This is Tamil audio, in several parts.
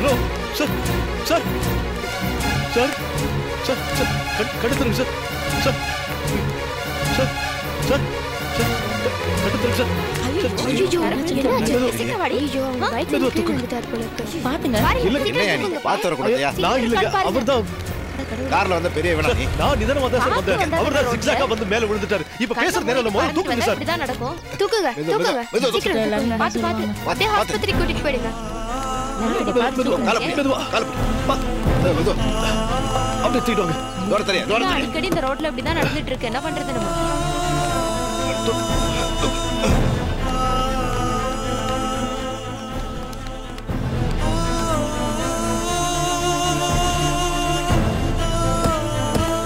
Hello sir sir sir sir sir கட்டுத்துருங்க sir sir sir sir sir கட்டுத்துருங்க சார் கார்ல வந்த பெரிய நான் நிதானமா தான் சார் வந்தேன். அவர் தான் சிக்ஸாக்கா வந்து மேல விழுந்துட்டாரு. இப்ப பேசுற நேரம் இல்ல, முதல்ல தூக்குங்க சார். இப்படிதான் நடக்கும். தூக்குங்க தூக்குங்க. பாத்து பாத்து அப்படியே ஆஸ்பத்திரி கூட்டிட்டு போயிடுங்க. அப்படியே தூக்கிடுவாங்க. அடிக்கடி இந்த ரோட்ல இப்படிதான் நடந்துட்டு இருக்கு. என்ன பண்றது நம்ம?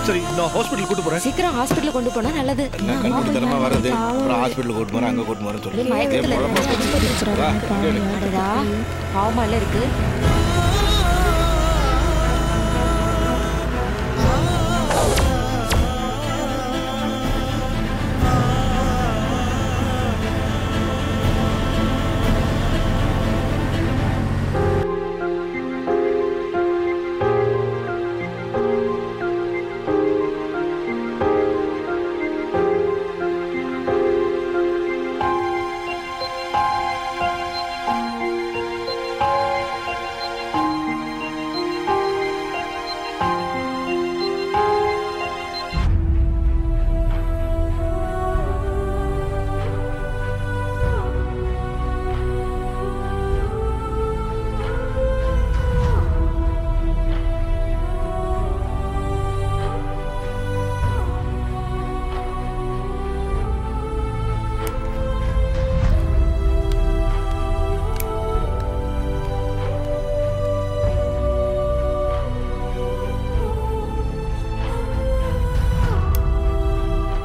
சரி, நான் ஹாஸ்பிடல் கூட்டி போறேன். சீக்கிரம் ஹாஸ்பிடல் கொண்டு போனா நல்லது. கண்டுபிடித்தனமா வருது. அப்புறம் ஹாஸ்பிடல் கூட்டி போறேன், அங்க கூட்டி போறேன்னு சொல்லி பாவமால இருக்கு.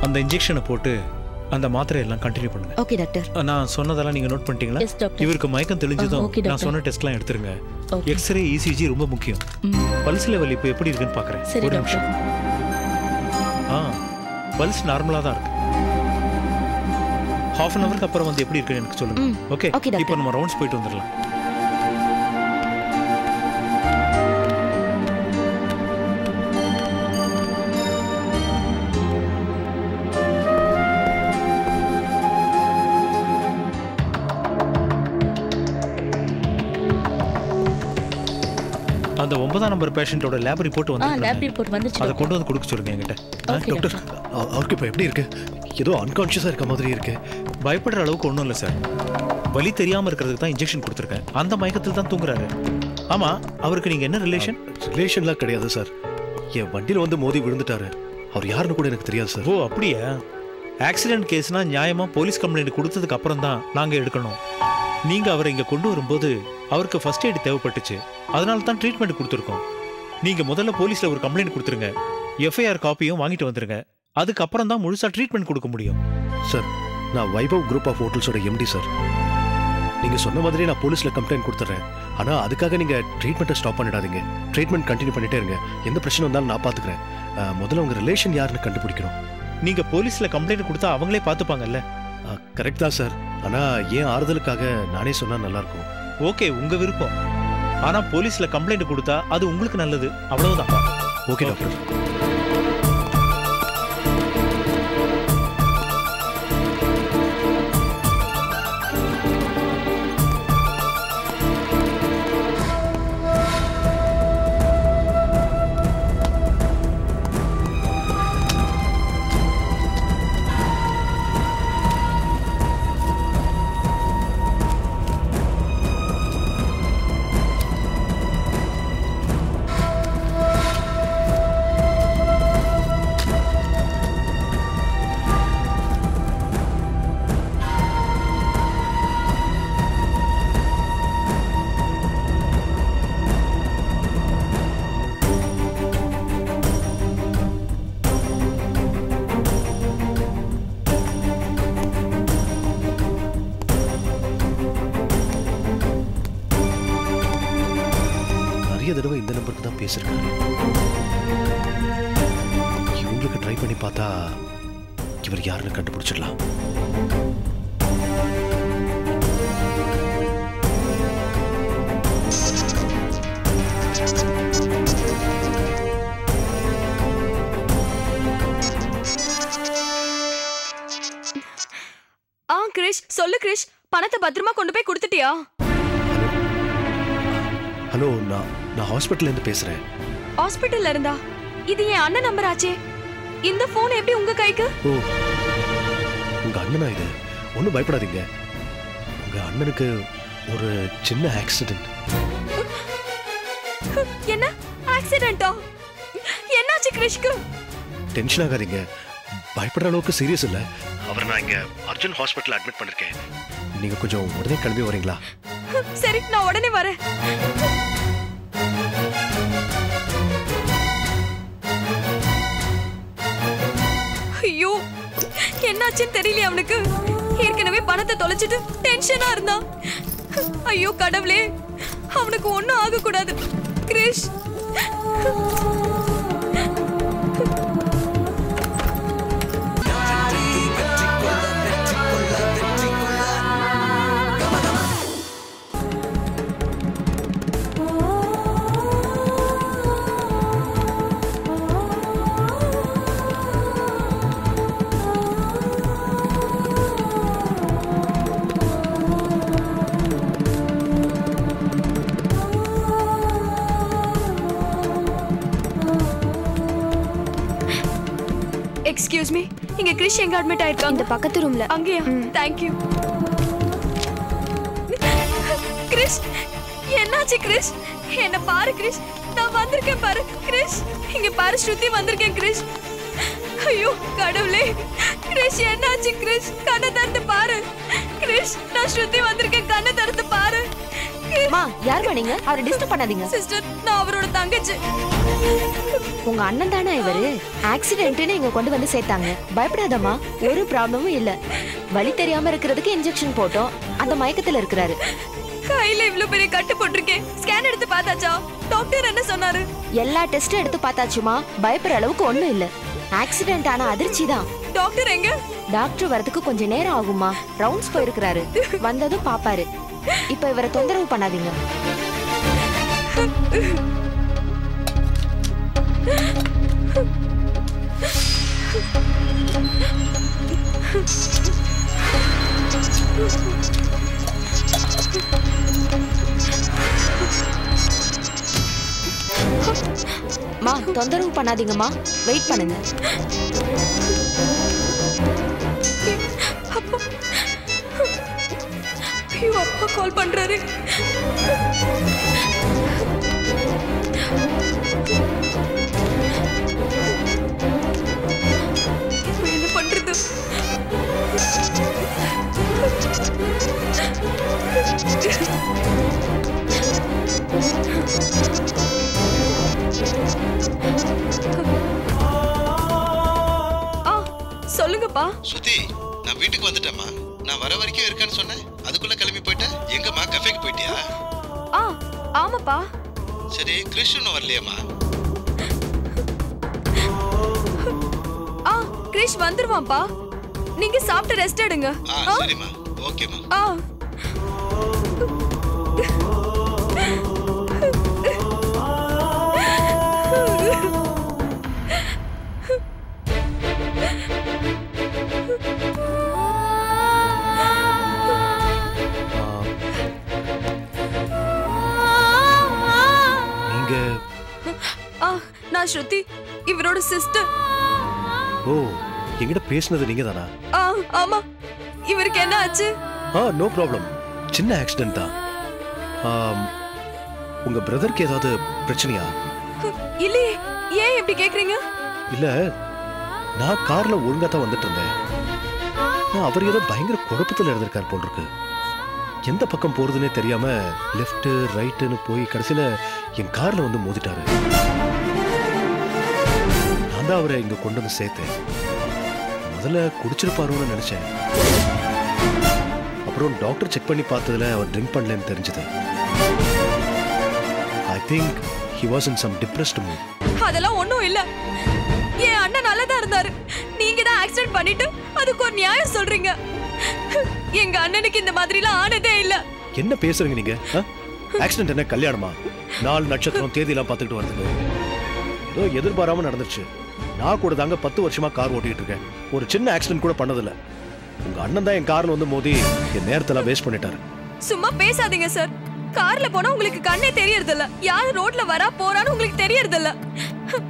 அந்த இன்ஜெக்ஷனை போட்டு அந்த மாத்திரை எல்லாம் கண்டினியூ பண்ணுங்க. Okay doctor. நான் சொன்னதெல்லாம் நீங்க நோட் பண்ணிட்டீங்களா? இவருக்கு மயக்கம் தெளிஞ்சதும் நான் சொன்ன டெஸ்ட்லாம் எடுத்துருங்க. எக்ஸ்ரே இசிஜி ரொம்ப முக்கியம். பல்ஸ் லெவல் இப்போ எப்படி இருக்குன்னு பார்க்குறேன். ஒரு நிமிஷம். பல்ஸ் நார்மலாக தான் இருக்கு. ஹாஃப் அன் ஹவருக்கு அப்புறம் வந்து எப்படி இருக்குன்னு எனக்கு சொல்லுங்க. ஓகே, இப்போ நம்ம ரவுண்ட்ஸ் போயிட்டு வந்துடலாம். அந்த 9ஆம் நம்பர் பேஷண்டோட லேப் ரிப்போர்ட் வந்துச்சு. அதை கொண்டு வந்து கொடுக்க சொல்லுங்க என்கிட்ட. டாக்டர், அவருக்கு இப்போ எப்படி இருக்கு? ஏதோ அன்கான்ஷியஸா இருக்க மாதிரி இருக்கு. பயப்படுற அளவுக்கு ஒன்றும் இல்லை சார். வலி தெரியாம இருக்கிறதுக்கு தான் இன்ஜெக்ஷன் கொடுத்துருக்கேன். அந்த மயக்கத்தில் தான் தூங்குறாரு. ஆமா, அவருக்கு நீங்க என்ன ரிலேஷன்? ரிலேஷன்லாம் கிடையாது சார். என் வண்டியில் வந்து மோதி விழுந்துட்டாரு. அவர் யாருன்னு கூட எனக்கு தெரியாது சார். ஓ அப்படியா? ஆக்சிடென்ட் கேஸ்னா நியாயமா போலீஸ் கம்ப்ளைண்ட் கொடுத்ததுக்கு அப்புறம் தான் நாங்க எடுக்கணும். நீங்க அவரை இங்க கொண்டு வரும்போது அவருக்கு ஃபர்ஸ்ட் எய்ட் தேவைப்பட்டுச்சு. அதனால தான் ட்ரீட்மெண்ட் கொடுத்துருக்கோம். நீங்க முதல்ல போலீஸ்ல ஒரு கம்ப்ளைண்ட் கொடுத்துருங்க. எஃப்ஐஆர் காப்பியும் வாங்கிட்டு வந்துருங்க. அதுக்கப்புறம் தான் முழுசா ட்ரீட்மெண்ட் கொடுக்க முடியும். சார், நான் வைபவ் குரூப் ஆஃப் ஹோட்டல்ஸோட எம்டி சார். நீங்க சொன்ன மாதிரி நான் போலீஸ்ல கம்ப்ளைண்ட் கொடுத்துறேன். ஆனா அதுக்காக நீங்க ட்ரீட்மெண்ட்டை ஸ்டாப் பண்ணிடாதீங்க. ட்ரீட்மெண்ட் கண்டினியூ பண்ணிட்டே இருங்க. எந்த பிரச்சனை வந்தாலும் நான் பாத்துக்கிறேன். முதல்ல உங்க ரிலேஷன் யாருன்னு கண்டுபிடிக்கணும். நீங்க போலீஸ்ல கம்ப்ளைண்ட் கொடுத்தா அவங்களே பாத்துப்பாங்கல்ல? கரெக்ட் தான் சார். ஆனா ஏன் ஆறுதலுக்காக நானே சொன்னா நல்லா இருக்கும். ஓகே, உங்க விருப்பம். ஆனா போலீஸ்ல கம்ப்ளைண்ட் கொடுத்தா அது உங்களுக்கு நல்லது. அவ்வளவுதான். Okay doctor. தடவை இந்த நம்பருக்கு தான் பேசிருக்காரு. இவங்களுக்கு ட்ரை பண்ணி பார்த்தா இவர் யாருன்னு கண்டுபிடிச்சிடலாம். கிரிஷ் சொல்லு கிரிஷ், பணத்தை பத்திரமா கொண்டு போய் கொடுத்துட்டியா? ஹலோ, நான் ஹாஸ்பிட்டல்ல இருந்து பேசுறேன். ஹாஸ்பிட்டல்ல இருந்தா? இது என் அண்ணன் நம்பர் ஆச்சே. இந்த போன் எப்படி உங்க கைக்கு? ஓ, உங்க அண்ணனா இது? ஒன்றும் பயப்படாதீங்க. உங்க அண்ணனுக்கு ஒரு சின்ன ஆக்சிடென்ட். என்ன ஆக்சிடென்ட்டா? என்னாச்சு கிரிஷ்க்கு? டென்ஷன் ஆகாதீங்க, பயப்படுற அளவுக்கு சீரியஸ் இல்ல. அவரை நான் இங்க அர்ஜுன் ஹாஸ்பிட்டல் அட்மிட் பண்ணிருக்கேன். நீங்க கொஞ்சம் உடனே கிளம்பி வரீங்களா? சரி, நான் உடனே வரேன். ஐயோ, என்னாச்சுன்னு தெரியல அவனுக்கு. ஏற்கனவே பணத்தை தொலைச்சிட்டு டென்ஷனா இருந்தான். ஐயோ கடவுளே, அவனுக்கு ஒண்ணும் ஆக கூடாது. கிரிஷ், எக்ஸ்கியூஸ் மீ, இங்க கிரிஷ் எங்க அட்மிட் ஆயிருக்காங்க? இந்த பக்கத்து ரூம்ல. அங்கேயா? Thank you. கிரிஷ், என்னாச்சு கிரிஷ்? என்ன பாரு கிரிஷ், நான் வந்திருக்கேன் பாரு. கிரிஷ், இங்க பாரு, ஸ்ருதி வந்திருக்கேன் கிரிஷ். ஐயோ கடவுளே, கிரிஷ் என்னாச்சு கிரிஷ்? கண்ணை திறந்து பாரு. கிரிஷ், நான் ஸ்ருதி வந்திருக்கேன், கண்ணை திறந்து பாரு. அம்மா, யார் பண்ணீங்க? அவரை டிஸ்டர்ப் பண்ணாதீங்க. சிஸ்டர், நான் அவரோட தங்கச்சி. உங்க அண்ணன் தானே இவரு? ஆக்சிடென்ட்னு இங்க கொண்டு வந்து சேர்த்தாங்க. பயப்படாதம்மா, ஒரு ப்ராப்ளமும் இல்ல. வலி தெரியாம இருக்கிறதுக்கு இன்ஜெக்ஷன் போட்டோம். அந்த மயக்கத்துல இருக்கிறாரு. கையில இவ்வளவு பெரிய கட்டு போட்டிருக்கேன். ஸ்கேன் எடுத்து பார்த்தாச்சா? டாக்டர் என்ன சொன்னாரு? எல்லா டெஸ்டும் எடுத்து பார்த்தாச்சுமா, பயப்படுற அளவுக்கு ஒண்ணும் இல்ல. ஆக்சிடென்ட் ஆன அதிர்ச்சி தான். டாக்டர் எங்க? டாக்டர் வரதுக்கு கொஞ்சம் நேரம் ஆகுமா. ரவுண்ட்ஸ் போயிருக்கிறாரு. வந்ததும் பாப்பாரு. இப்ப இவரை தொந்தரவு பண்ணாதீங்க. மா, தொந்தரவு பண்ணாதீங்கம்மா, வெயிட் பண்ணுங்க. ஐயோ, அப்பா கால் பண்றாரு. என்ன பண்றது? சொல்லுங்கப்பா. சுத்தி, நான் வீட்டுக்கு வந்துட்டேம்மா. நான் வர வரைக்கும் இருக்கேன்னு சொன்னேன், அதுக்குள்ள கிளம்பி போயிட்டேன். எங்கம்மா, கஃபேக்கு போயிட்டியா? ஆமாப்பா. சரி, கிரிஷ் இன்னும் வரலையாம்மா? கிரிஷ் வந்துருவான்ப்பா. நீங்க சாப்பிட்டு ரெஸ்ட் எடுங்க. சரிம்மா, ஓகேம்மா. நான் ஸ்ருதி, இவரோட சிஸ்டர். ஓ, என்கிட்ட பேசினது நீங்க தானா? ஆமா. இவருக்கு என்ன ஆச்சு? நோ ப்ராப்ளம், சின்ன ஆக்சிடென்ட் தான். உங்க பிரதருக்கு ஏதாவது பிரச்சனையா? இல்லையே. ஏன் இப்படி கேக்குறீங்க? இல்ல, நான் கார்ல ஒழுங்கா தான் வந்துட்டு இருந்தேன். அவர் ஏதோ பயங்கர குழப்பத்துல இருந்திருக்கார் போல் இருக்கு. எந்த பக்கம் போறதுன்னே தெரியாம லெஃப்ட் ரைட்டுன்னு போய் கடைசியில என் கார்ல வந்து மோதிட்டாரு. நான் தான் அவரை இங்க கொண்டு வந்து சேர்த்தேன். முதல்ல குடிச்சிருப்பாருன்னு நினைச்சேன். அப்புறம் டாக்டர் செக் பண்ணி பார்த்ததுல அவர் ட்ரிங்க் பண்ணலன்னு தெரிஞ்சது. I think he was in some depressed mood. அதெல்லாம் ஒண்ணும் இல்ல. என் அண்ணன் நல்லதா இருந்தாரு. நீங்க தான் ஆக்சிடென்ட் பண்ணிட்டு அதுக்கு ஒரு நியாயம் சொல்றீங்க. எங்க அண்ணனுக்கு இந்த மாதிரிலாம் ஆனதே இல்ல. என்ன பேசுறீங்க நீங்க? ஆக்சிடென்ட் என்ன கல்யாணமா? 4 நட்சத்திரம் தேதியெல்லாம் பார்த்துட்டு வருது. ஏதோ எதிர்பாராம நடந்துச்சு. நான் கூட தாங்க 10 வருஷமா கார் ஓட்டிட்டு இருக்கேன். ஒரு சின்ன ஆக்சிடென்ட் கூட பண்ணதில்ல. உங்க அண்ணன் தான் என் கார்ல வந்து மோதி என் நேரத்துல வேஸ்ட் பண்ணிட்டாரு. சும்மா பேசாதீங்க சார். கார்ல போனா உங்களுக்கு கண்ணே தெரியறது இல்ல. யார் ரோட்ல வரா போறான்னு உங்களுக்கு தெரியறது இல்ல.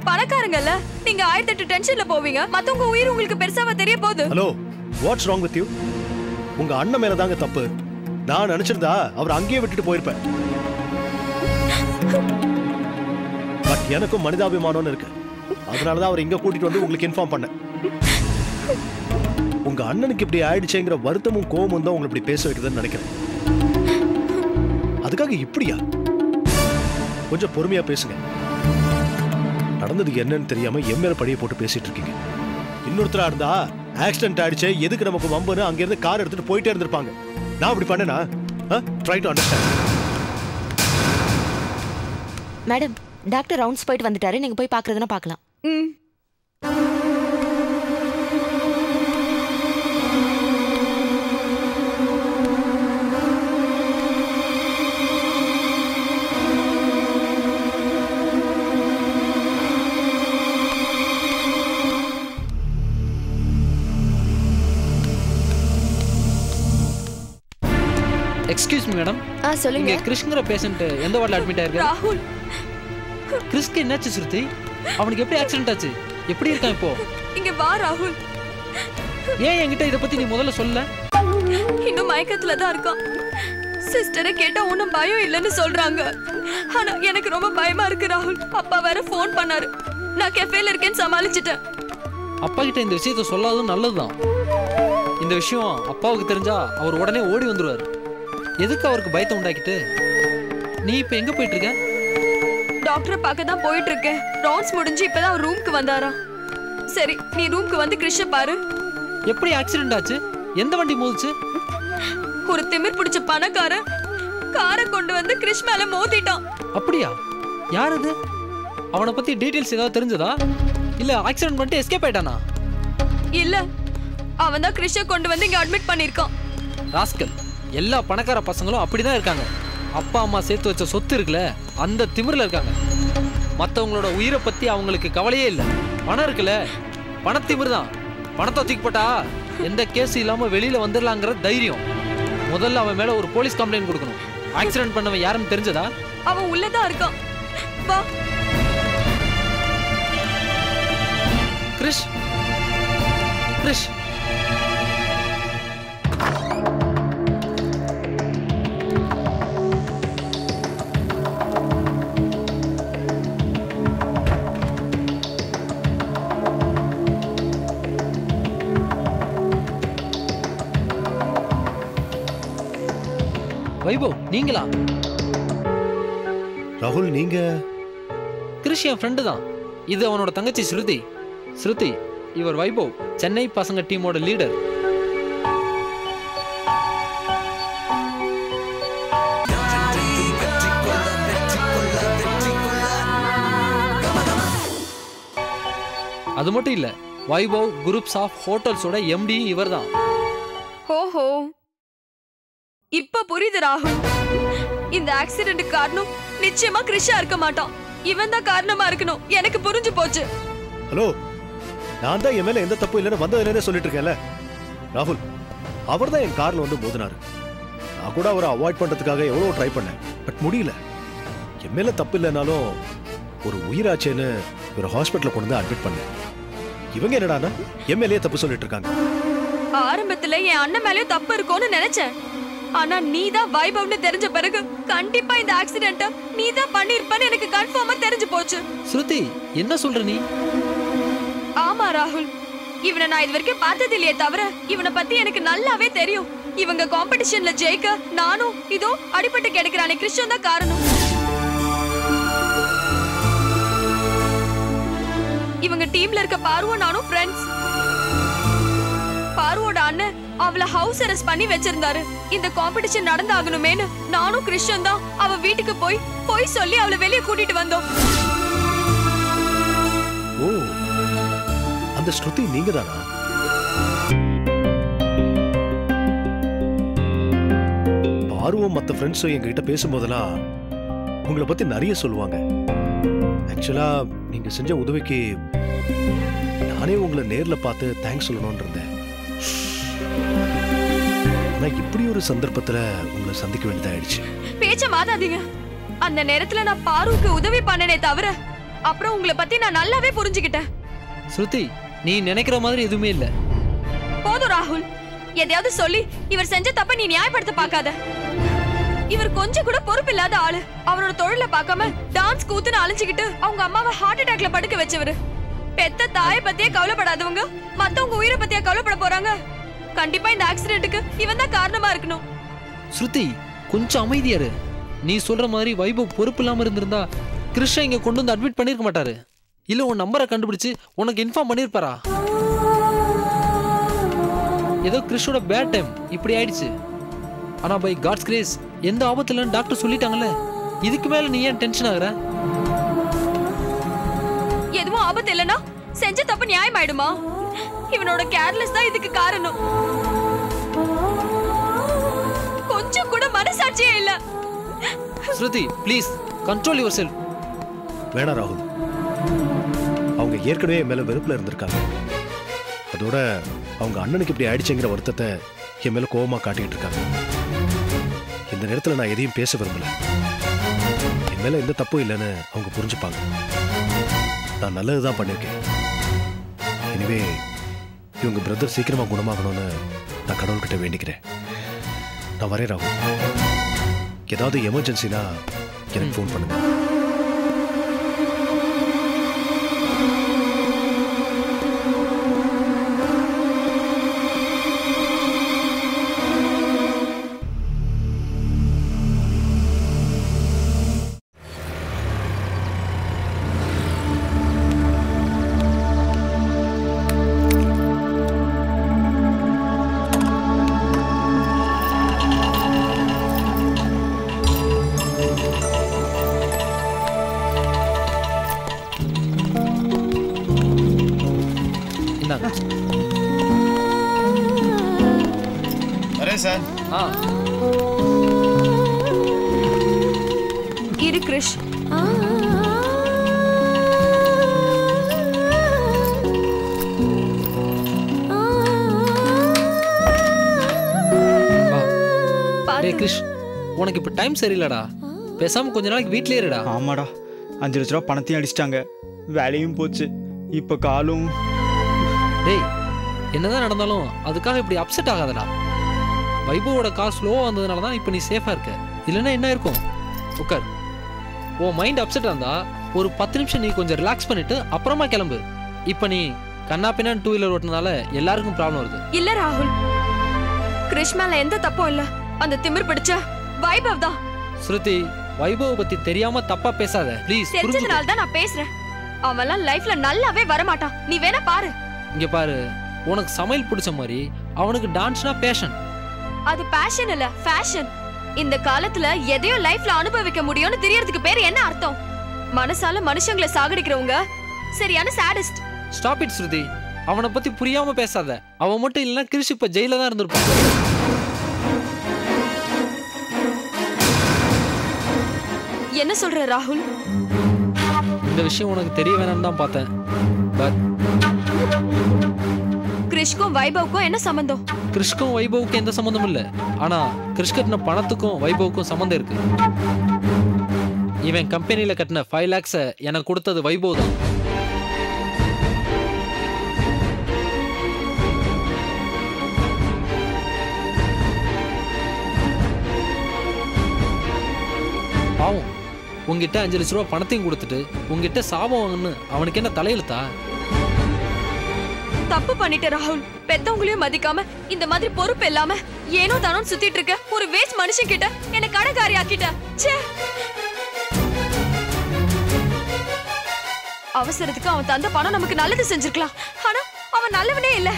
பணக்காரங்கல்ல, நீங்க 1008 டென்ஷன்ல போவீங்க. மத்தவங்க உயிர் உங்களுக்கு பெருசாவா தெரிய போகுது. Hello, what's wrong with you? உங்க அண்ணன் மேல தாங்க தப்பு. நான் நினைச்சிருந்தா அவர் அங்கேயே விட்டுட்டு போயிருப்பேன். பட் எனக்கும் மனிதாபிமானம்னு இருக்கு. அதனாலதான் அவர் இங்க கூட்டிட்டு வந்து உங்களுக்கு இன்ஃபார்ம் பண்ணேன். உங்க அண்ணனுக்கு இப்படி ஆயிடுச்சேங்கிற வருத்தமும் கோபமும் தான் உங்களை இப்படி பேச வைக்கிறதுன்னு நினைக்கிறேன். அதுக்காக இப்படியா? கொஞ்சம் பொறுமையா பேசுங்க. நடந்தது என்னன்னு தெரியாம என் மேல பழிய போட்டு பேசிட்டு இருக்கீங்க. இன்னொருத்தரா இருந்தா ஆக்சிடென்ட் ஆயிடுச்சு, எதுக்கு நமக்கு வம்புன்னு அங்க இருந்து கார் எடுத்துட்டு போயிட்டே இருந்திருப்பாங்க. நான் அப்படி பண்ணேனா? Try to understand. Madam, doctor rounds போயிட்டு வந்துட்டாரு. நீங்க போய் பாக்குறதுனா பார்க்கலாம். Excuse me madam. சொல்லுங்க. இங்க கிருஷ்ணங்கிற பேஷண்ட் எந்த வார்டில் அட்மிட் ஆயிருக்காரு? ராகுல். கிறிஸ்க்கு என்னாச்சு ஸ்ருதி? அவனுக்கு எப்படி ஆக்சிடென்ட் ஆச்சு? எப்படி இருக்கான் இப்போ? இங்க வா ராகுல். ஏன் என்கிட்ட இத பத்தி நீ முதல்ல சொல்லல? இன்னும் மயக்கத்துல தான் இருக்கான். சிஸ்டரை கேட்டா ஒன்னும் பயம் இல்லைன்னு சொல்றாங்க. ஆனா எனக்கு ரொம்ப பயமா இருக்கு ராகுல். அப்பா வேற ஃபோன் பண்ணாரு. நான் கெஃபேல இருக்கேன்னு சமாளிச்சிட்டேன். அப்பா கிட்ட இந்த விஷயத்த சொல்லாதது நல்லதுதான். இந்த விஷயம் அப்பாவுக்கு தெரிஞ்சா அவர் உடனே ஓடி வந்துருவாரு. எதுக்கு அவருக்கு பயத்தை உண்டாக்கிட்டு? நீ இப்ப எங்க போயிட்டு இருக்க? டாக்டரை பார்க்க தான் போயிட்டு இருக்கேன். ரவுண்ட்ஸ் முடிஞ்சு இப்பதான் அவர் ரூமுக்கு வந்தாரா. சரி, நீ ரூமுக்கு வந்து கிறிஷ பாரு. எப்படி ஆக்சிடென்ட் ஆச்சு? எந்த வண்டி மோதிச்சு? ஒரு திமிர் பிடிச்ச பணக்காரன் காரை கொண்டு வந்து கிறிஷ் மேல மோதிட்டான். அப்படியா? யார் அது? அவனை பத்தி டீடைல்ஸ் ஏதாவது தெரிஞ்சதா? இல்ல ஆக்சிடென்ட் பண்ணிட்டு எஸ்கேப் ஆயிட்டானா? இல்ல, அவன் தான் கிறிஷ கொண்டு வந்து இங்க அட்மிட் பண்ணிருக்கான். ராஸ்கல், எல்லா பணக்கார பசங்களும் அப்படிதான் இருக்காங்க. அப்பா அம்மா சேர்த்து வச்ச சொத்து இருக்குல்ல, அந்த திமிர்ல இருக்காங்க. மற்றவங்களோட உயிரை பத்தி அவங்களுக்கு கவலையே இல்லை. பணம் இருக்குல்ல, பணத்திமிர் தான். பணத்தை தூக்கி போட்டா எந்த கேஸ் இல்லாம வெளியில வந்துடலாங்கிற தைரியம். முதல்ல அவன் மேல ஒரு போலீஸ் கம்ப்ளைண்ட் கொடுக்கணும். ஆக்சிடென்ட் பண்ணவன் யாருன்னு தெரிஞ்சதா? அவன் உள்ளதான் இருக்கான். வா. கிறிஷ், கிறிஷ். வைபவ், நீங்களா? ராகுல், நீங்க? கிறிஷ் என் ஃப்ரெண்டு தான். இது அவனோட தங்கச்சி ஸ்ருதி. ஸ்ருதி, இவர் வைபவ், சென்னை பசங்க டீமோட லீடர். அது மட்டும் இல்ல, வைபவ் குரூப்ஸ் ஆஃப் ஹோட்டல்ஸோட எம்டி இவர் தான். ஓஹோ, இப்ப புரியுது ராகுல். இந்த ஆக்சிடென்ட் காரணம் நிச்சயமா கிறிஷா இருக்க மாட்டான். இவன் தான் காரணமா இருக்கணும். எனக்கு புரிஞ்சு போச்சு. ஹலோ, நான் தான் என் மேல எந்த தப்பு இல்லைன்னு வந்ததுலேருந்தே சொல்லிட்டு இருக்கேன்ல. ராகுல், அவர் தான் என் கார்ல வந்து மோதினாரு. நான் கூட அவரை அவாய்ட் பண்றதுக்காக எவ்வளவு ட்ரை பண்ணேன். பட் முடியல. என் மேல தப்பு இல்லைனாலும் ஒரு உயிராச்சேன்னு ஒரு ஹாஸ்பிட்டல கொண்டு வந்து அட்மிட் பண்ணேன். இவங்க என்னடானா என் மேலேயே தப்பு சொல்லிட்டு இருக்காங்க. ஆரம்பத்துல என் அண்ணன் மேலயும் தப்பு இருக்கும்னு நினைச்சேன். ஆனா நீதான் வைபவ்னு தெரிஞ்ச பிறகு கண்டிப்பா இந்த ஆக்சிடென்ட் நீதான் பண்ணிருப்பன்னு எனக்கு கன்ஃபார்மா தெரிஞ்சு போச்சு. ஸ்ருதி, என்ன சொல்ற நீ? ஆமா ராகுல், இவனை நான் இது வரைக்கும் பார்த்தது இல்லையே தவிர இவனை பத்தி எனக்கு நல்லாவே தெரியும். இவங்க காம்படிஷன்ல ஜெயிக்க நானும் இதோ அடிபட்டு கிடக்குறானே கிறிஸ்டன் தான் காரணம். இவங்க டீம்ல இருக்க பார்வோ நானும் ஃப்ரெண்ட்ஸ். பார்வோட அண்ணன் அவளை ஹவுஸ் அரெஸ்ட் பண்ணி வச்சிருந்தாரு. இந்த காம்படிஷன் நடந்தாகணுமேனு நானும் கிறிஸ்டன் தான் அவ வீட்டுக்கு போய் சொல்லி அவளை வெளியே கூட்டிட்டு வந்தோம். ஓ, அந்த ஸ்ருதி நீங்க தானா? பார்வம் மற்ற ஃப்ரெண்ட்ஸும் எங்ககிட்ட பேசும்போதெல்லாம் உங்களை பத்தி நிறைய சொல்லுவாங்க. ஆக்சுவலா நீங்க செஞ்ச உதவிக்கு நானே உங்களை நேர்ல பார்த்து தேங்க்ஸ் சொல்லணும்னு இருந்தேன். ஆனா இப்படி ஒரு சந்தர்ப்பத்துல உங்களை சந்திக்க வேண்டியதாயிடுச்சு. பேச்ச மாத்தாதீங்க. அந்த நேரத்துல நான் பாருக்கு உதவி பண்ணனே தவிர அப்புறம் உங்களை பத்தி நான் நல்லாவே புரிஞ்சுக்கிட்டேன். ஸ்ருதி, நீ நினைக்கிற மாதிரி எதுவுமே இல்ல. போதும் ராகுல், எதையாவது சொல்லி இவர் செஞ்ச தப்ப நீ நியாயப்படுத்த பார்க்காத. இவர் கொஞ்சம் கூட பொறுப்பில்லாத ஆளு. அவரோட தொழில பார்க்காம டான்ஸ் கூத்துன்னு அழிஞ்சுக்கிட்டு அவங்க அம்மாவை ஹார்ட் அட்டாக்ல படுக்க வச்சவரு. பெத்த தாயை பத்தியே கவலைப்படாதவங்க மத்தவங்க உயிரை பத்தியா கவலைப்பட போறாங்க? கண்டிப்பா இந்த ஆக்சிடென்ட்டுக்கு இவன் தான் காரணமா இருக்கணும். ஸ்ருதி, கொஞ்சம் அமைதியாரு. நீ சொல்ற மாதிரி வைபவ் பொறுப்பு இல்லாம இருந்திருந்தா கிருஷ்ணா இங்க கொண்டு வந்து அட்மிட் பண்ணிருக்க மாட்டாரு. இல்ல உன் நம்பரை கண்டுபிடிச்சு உனக்கு இன்ஃபார்ம் பண்ணிருப்பாரா? ஏதோ கிருஷ்ணோட பேட் டைம் இப்படி ஆயிடுச்சு. ஆனா பை காட்ஸ் கிரேஸ் எந்த ஆபத்து இல்லைன்னு டாக்டர் சொல்லிட்டாங்கல்ல. இதுக்கு மேல நீ ஏன் டென்ஷன் ஆகுற? எதுவும் ஆபத்து இல்லைன்னா செஞ்ச தப்பு நியாயமாயிடுமா? இவனோட கேர்லெஸ் தான் இதுக்கு காரணம். கொஞ்சம் கூட மனசாட்சியே இல்ல. ஸ்ருதி, ப்ளீஸ் கண்ட்ரோல் யுவர் செல்ஃப். வேணா ராகுல், அவங்க ஏற்கனவே என் மேல வெறுப்புல இருந்திருக்காங்க. அதோட அவங்க அண்ணனுக்கு இப்படி ஆயிடுச்சுங்கிற வருத்தத்தை என் மேல கோபமா காட்டிட்டு இருக்காங்க. இந்த நேரத்துல நான் எதையும் பேச விரும்பல. என் மேல எந்த தப்பும் இல்லைன்னு அவங்க புரிஞ்சுப்பாங்க. நான் நல்லதுதான் பண்ணிருக்கேன். எனவே இவங்க பிரதர் சீக்கிரமா குணமாகணும்னு நான் கடவுள்கிட்ட வேண்டிக்கிறேன். நான் வரேன் ராகுல். ஏதாவது எமர்ஜென்சினா எனக்கு ஃபோன் பண்ணுங்க. இரு கிருஷ். கிருஷ், உனக்கு இப்ப டைம் சரியில்லடா. பேசாம கொஞ்ச நாளைக்கு வீட்லயே இருடா. ஆமாடா, 5 லட்ச ரூபா பணத்தையும் அடிச்சிட்டாங்க, வேலையும் போச்சு, இப்ப காலும். டேய், என்னதான் நடந்தாலும் அதுக்காக இப்படி அப்செட் ஆகாதடா. வைபவோட கார் ஸ்லோவா வந்ததுனால தான் இப்போ நீ சேஃபா இருக்க. இல்லைன்னா என்ன இருக்கும்? உட்கார். உன் மைண்ட் அப்செட் இருந்தா ஒரு 10 நிமிஷம் நீ கொஞ்சம் ரிலாக்ஸ் பண்ணிட்டு அப்புறமா கிளம்பு. இப்போ நீ கண்ணா பின்னான்னு 2 வீலர் ஓட்டுனதால எல்லாருக்கும் ப்ராப்ளம் வருது. இல்ல ராகுல், கிருஷ் மேல எந்த தப்பும் இல்ல. அந்த திமிர் பிடிச்ச வைபவ் தான். ஸ்ருதி, வைபவ பத்தி தெரியாம தப்பா பேசாத ப்ளீஸ். தெரிஞ்சதுனால தான் நான் பேசுறேன். அவன்லாம் லைஃப்ல நல்லாவே வரமாட்டான். நீ வேணா பாரு. இங்க பாரு, உனக்கு சமையல் பிடிச்ச மாதிரி அவனுக்கு டான்ஸ்னா பேஷன். அது பேஷன் இல்ல, ஃபேஷன். இந்த காலத்துல எதையோ லைஃப்ல அனுபவிக்க முடியும்னு தெரியறதுக்கு பேர் என்ன அர்த்தம்? மனசால மனுஷங்களை சாகடிக்கிறவங்க சரியான சாடிஸ்ட். ஸ்டாப் இட் ஸ்ருதி. அவனை பத்தி புரியாம பேசாத. அவன் மட்டும் இல்லைன்னா கிருஷ் இப்ப ஜெயில தான் இருந்திருப்பான். என்ன சொல்ற ராகுல்? இந்த விஷயம் உனக்கு தெரிய வேணாம்னு தான் பார்த்தேன். பட் கிருஷ்க்கும் வைபவுக்கும் என்ன சம்பந்தம்? கிருஷ்க்கும் வைபவுக்கும் எந்த சம்பந்தமும் இல்ல. ஆனா கிருஷ் கட்டின பணத்துக்கும் வைபவுக்கும் சம்பந்தம் இருக்கு. இவன் கம்பெனியில கட்டின 5 lakhs எனக்கு கொடுத்தது வைபவ் தான். பாவம், உங்ககிட்ட 5 லட்ச ரூபா பணத்தையும் கொடுத்துட்டு உங்ககிட்ட சாபம் வாங்கன்னு அவனுக்கு என்ன தலையெழுத்தா? தப்பு பண்ணிட்ட ராகுல். பெத்தவங்களையும் மதிக்காம இந்த மாதிரி பொறுப்பு இல்லாம ஏனோ தானோ சுத்திட்டு இருக்க ஒரு வேஸ்ட் மனுஷன் கிட்ட என்ன கடைக்காரி ஆக்கிட்ட. அவசரத்துக்கு அவன் தந்த பணம் நமக்கு நல்லது செஞ்சிருக்கலாம். ஆனா அவன் நல்லவனே இல்ல.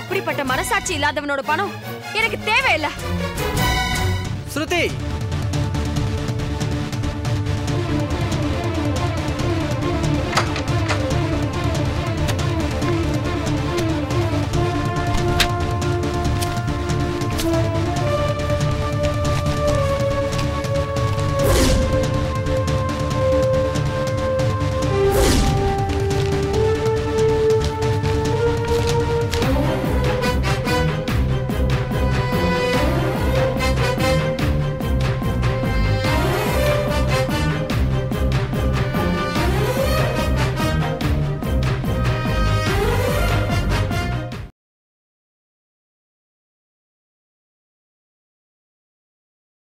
அப்படிப்பட்ட மனசாட்சி இல்லாதவனோட பணம் எனக்கு தேவையில்லை. ஸ்ருதி,